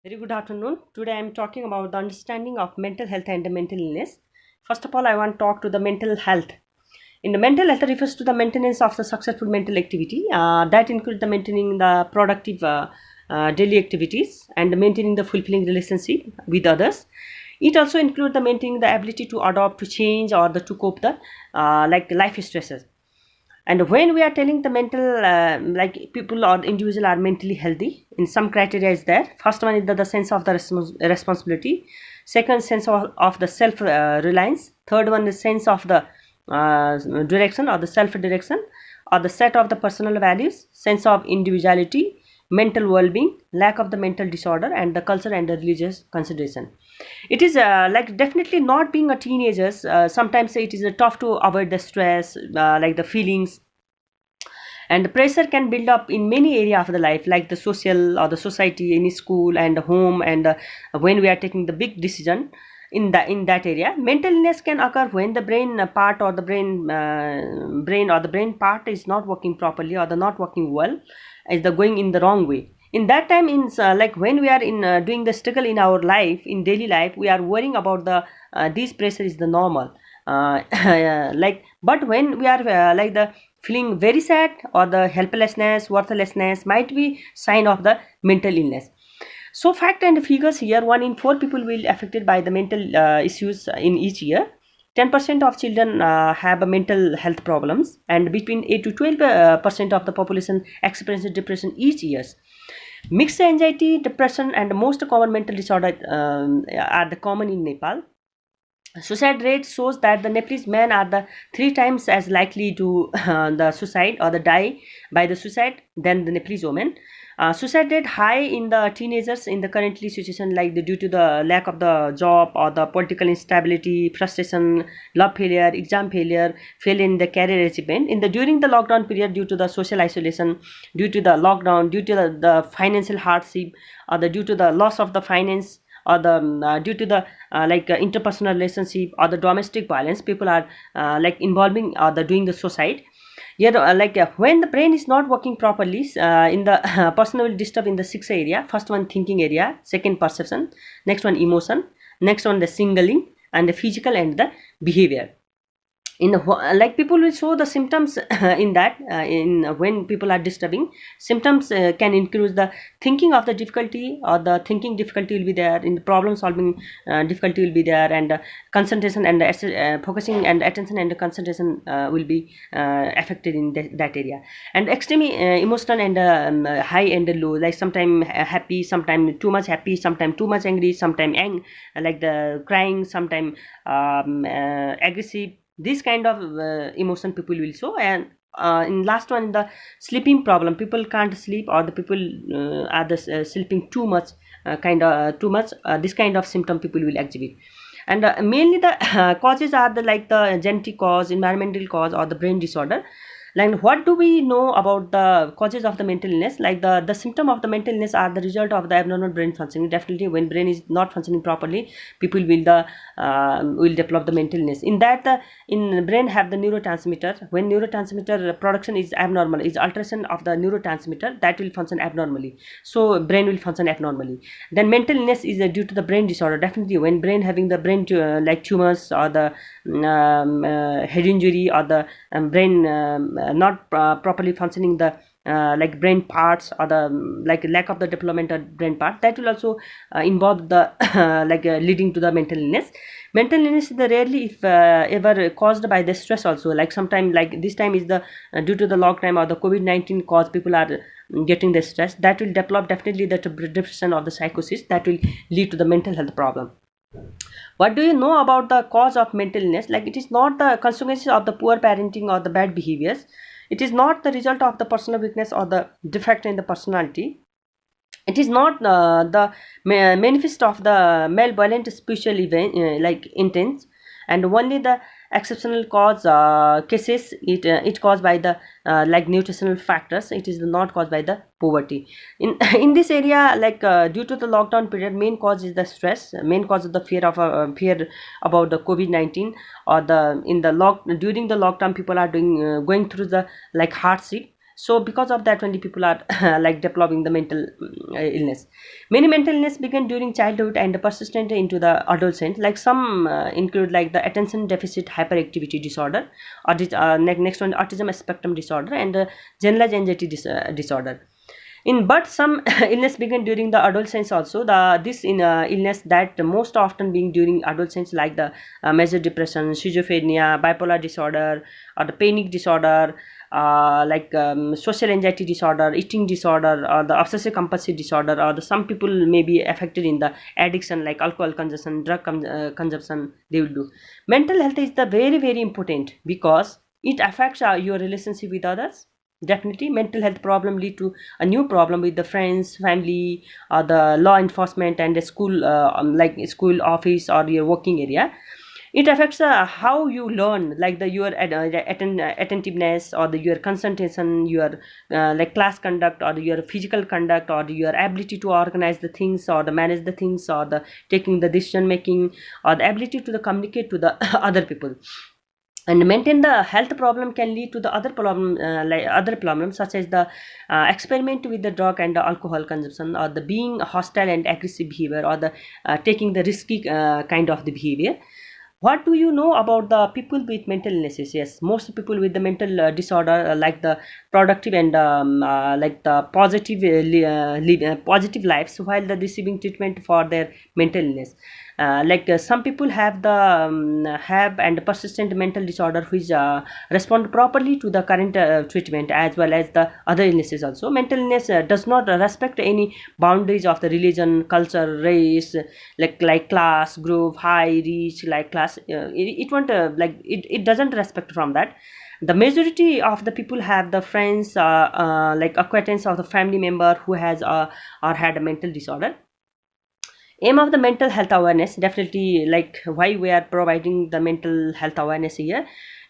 Very good afternoon. Today I am talking about the understanding of mental health and the mental illness. First of all, I want to talk to the mental health. In the mental health refers to the maintenance of the successful mental activity that includes the maintaining the productive daily activities and maintaining the fulfilling relationship with others. It also includes the maintaining the ability to adapt to change or the to cope the like life stresses. And when we are telling the mental like people or individual are mentally healthy, in some criteria is there. First one is the sense of the responsibility, second sense of the self reliance, third one is sense of the direction or the self direction or the set of the personal values, sense of individuality, mental well-being, lack of the mental disorder, and the culture and the religious consideration. It is like definitely not being a teenagers, sometimes it is tough to avoid the stress, like the feelings, and the pressure can build up in many area of the life, like the social or the society, in school and home, and when we are taking the big decision in that area. Mental illness can occur when the brain part or the brain part is not working properly or the not working well, is the going in the wrong way. In that time, in like when we are in doing the struggle in our life, in daily life, we are worrying about the this pressure is the normal, like, but when we are like the feeling very sad or the helplessness, worthlessness might be sign of the mental illness. So fact and figures here: 1 in 4 people will affected by the mental issues in each year. 10% of children have mental health problems, and between 8 to 12% of the population experiences depression each year. Mixed anxiety, depression, and most common mental disorder are the common in Nepal. Suicide rate shows that the Nepalese men are the 3 times as likely to the suicide or the die by the suicide than the Nepalese women. Suicide rate high in the teenagers in the currently situation, like due to the lack of the job or the political instability, frustration, love failure, exam failure, fail in the career achievement. In the during the lockdown period, due to the social isolation, due to the lockdown, due to the financial hardship, or the due to the loss of the finance, or the due to the interpersonal relationship or the domestic violence, people are like involving or the doing the suicide. Yeah, when the brain is not working properly, in the person will disturb in the six area. First one thinking area, second perception, next one emotion, next one the signaling, and the physical and the behavior. In the like people will show the symptoms in that in when people are disturbing, symptoms can include the thinking of the difficulty or the thinking difficulty will be there, in the problem solving difficulty will be there, and concentration and focusing and attention and concentration will be affected in that area. And extreme emotional and high and low, like sometime happy, sometime too much happy, sometime too much angry, sometime like the crying, sometime aggressive. This kind of emotion people will show. And in last one, the sleeping problem, people can't sleep or the people are the sleeping too much, kind of too much, this kind of symptom people will exhibit. And mainly the causes are the like the genetic cause, environmental cause, or the brain disorder. Like, what do we know about the causes of the mental illness? Like the symptom of the mental illness are the result of the abnormal brain functioning. Definitely when brain is not functioning properly, people will develop the mental illness. In that, in brain have the neurotransmitter. When neurotransmitter production is abnormal, is alteration of the neurotransmitter, that will function abnormally, so brain will function abnormally. Then mental illness is due to the brain disorder. Definitely when brain having the brain like tumors or the head injury or the brain not properly functioning the like brain parts, or the like lack of the development of brain part, that will also involve the leading to the mental illness. Mental illness is the rarely if ever caused by the stress also. Like sometime like this time is the due to the lockdown or the COVID-19 cause, people are getting the stress, that will develop definitely the depression or the psychosis, that will lead to the mental health problem. What do you know about the cause of mental illness? Like, it is not the consequences of the poor parenting or the bad behaviors. It is not the result of the personal weakness or the defect in the personality. It is not the manifest of the malevolent spiritual event, like intents. And only the exceptional cause cases, it caused by the like nutritional factors. It is not caused by the poverty. In in this area, like due to the lockdown period, main cause is the stress, main cause of the fear about the COVID-19, or the in the lock during the lockdown, people are doing going through the like hardship. So because of that only people are like developing the mental illness. Many mental illness begin during childhood and persistent into the adolescent, like some include like the attention deficit hyperactivity disorder, or next one autism spectrum disorder, and generalized anxiety disorder. In but some illness begin during the adolescence also. The this in illness that most often being during adolescence, like the major depression, schizophrenia, bipolar disorder, or the panic disorder, social anxiety disorder, eating disorder, or the obsessive compulsive disorder, or the some people may be affected in the addiction like alcohol consumption, drug consumption they will do. Mental health is the very important because it affects your relationship with others. Definitely mental health problem lead to a new problem with the friends, family, or the law enforcement and the school, like school, office, or your working area. It affects how you learn, like the your attentiveness, or the your concentration, your like class conduct, or your physical conduct, or your ability to organize the things, or the manage the things, or the taking the decision making, or the ability to the communicate to the other people. And maintain the health problem can lead to the other problem, like other problems such as the experiment with the drug and the alcohol consumption, or the being hostile and aggressive behavior, or the taking the risky kind of the behavior. What do you know about the people with mental illnesses? Yes, most people with the mental disorder like the productive and like the positive positive lives while the receiving treatment for their mental illness. Some people have the have and persistent mental disorder which respond properly to the current treatment as well as the other illnesses also. Mental illness does not respect any boundaries of the religion, culture, race, like class, group, high, rich, like class. It won't it doesn't respect from that. The majority of the people have the friends, like acquaintance of the family member who has or had a mental disorder. Aim of the mental health awareness, definitely like why we are providing the mental health awareness here,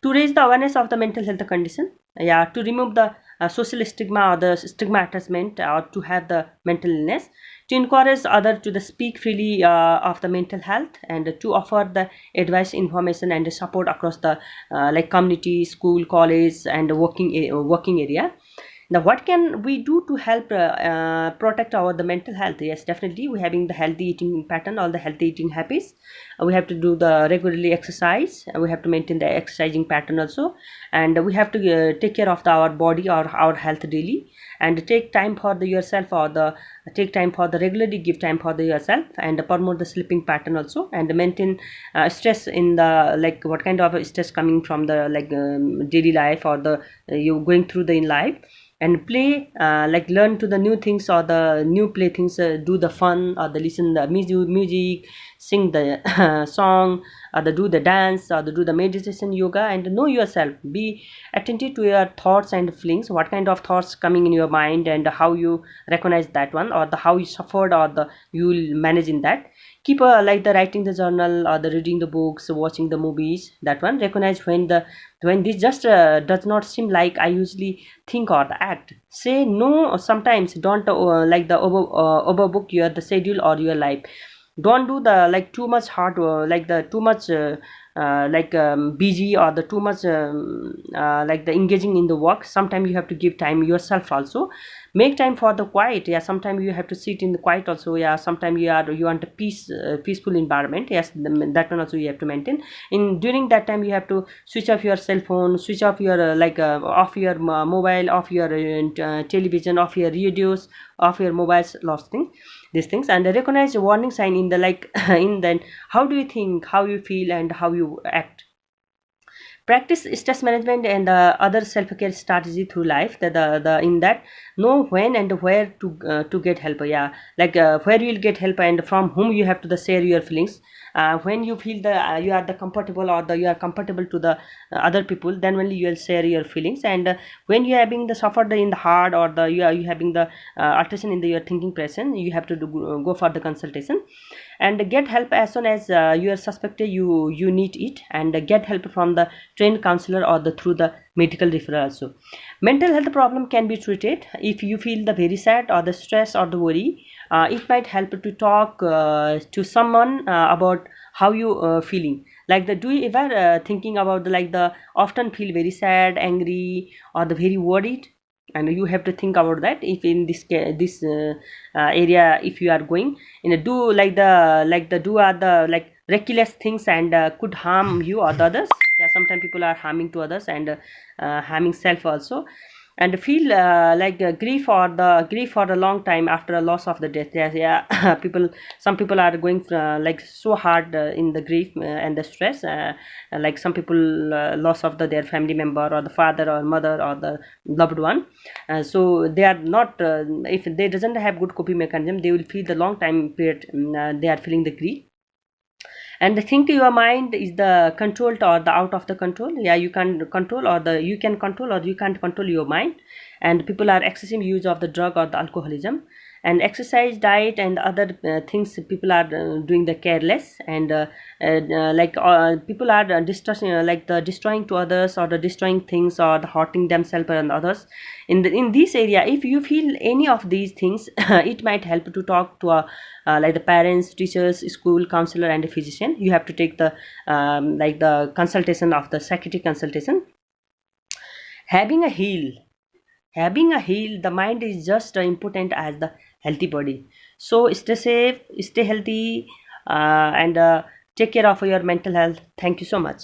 to raise the awareness of the mental health condition, yeah, to remove the social stigma or the stigma attachment, or to have the mental illness, to encourage others to the speak freely of the mental health, and to offer the advice, information, and support across the like community, school, college, and working area. Now what can we do to help protect our the mental health? Yes, definitely we having the healthy eating pattern, all the healthy eating habits. We have to do the regularly exercise. We have to maintain the exercising pattern also, and we have to take care of our body or our health daily, and take time for the yourself, or the take time for the regularly give time for the yourself, and promote the sleeping pattern also, and maintain stress in the like what kind of stress coming from the like daily life, or the you going through the in life, and play, like learn to the new things, or the new play things, do the fun, or the listen the music, sing the song, or the do the dance, or the do the meditation, yoga, and know yourself. Be attentive to your thoughts and feelings, what kind of thoughts coming in your mind, and how you recognize that one, or the how you suffered, or the you will manage in that. Keep like the writing the journal, or the reading the books, watching the movies, that one. Recognize when this just does not seem like I usually think or the act. Say no sometimes. Don't like the overbook your the schedule or your life. Don't do the like too much hard like the too much busy, or the too much like the engaging in the work. Sometimes you have to give time yourself also. Make time for the quiet, yeah, sometimes you have to sit in the quiet also, yeah, sometimes you want a peaceful environment, yes, that one also you have to maintain. In during that time you have to switch off your cell phone, switch off your off your mobile, off your television, off your radios, off your mobiles, lost things, these things, and recognize the warning sign in the like in then how do you think, how you feel, and how you act. Practice stress management and other self-care strategy through life, the in that know when and where to get help, yeah, where you will get help and from whom you have to the share your feelings. When you feel the you are the comfortable, or the you are comfortable to the other people, then only you will share your feelings. And when you are having the suffered in the heart, or the you having the alteration in the your thinking person, you have to go for the consultation, and get help as soon as you are suspected you need it, and get help from the trained counselor, or the through the medical referral also. Mental health problem can be treated if you feel the very sad, or the stress, or the worry. It might help to talk to someone about how you feeling, like the do you ever thinking about the often feel very sad, angry, or the very worried? and you have to think about that. If in this area, if you are going in a do like the do are the like reckless things and could harm you or the others. Yeah, sometimes people are harming to others and harming self also, and feel grief for a long time after a loss of the death. Yeah, yeah. People, some people are going like so hard in the grief and the stress, like some people loss of their family member or the father or mother or the loved one. So they are not if they doesn't have good coping mechanism, they will feel the long time period they are feeling the grief. And the think your mind is the controlled or the out of the control. Yeah, you can control or the you can control or you can't control your mind. And people are excessive use of the drug or the alcoholism, and exercise, diet and other things people are doing the careless, and people are destroying like the destroying to others or the destroying things or the hurting themselves and others. In this area, if you feel any of these things, it might help to talk to a like the parents, teachers, school counselor and a physician. You have to take the like the consultation of the psychiatric consultation. Having a heal, having a heal the mind is just as important as the healthy body. So stay safe, stay healthy, and take care of your mental health. Thank you so much.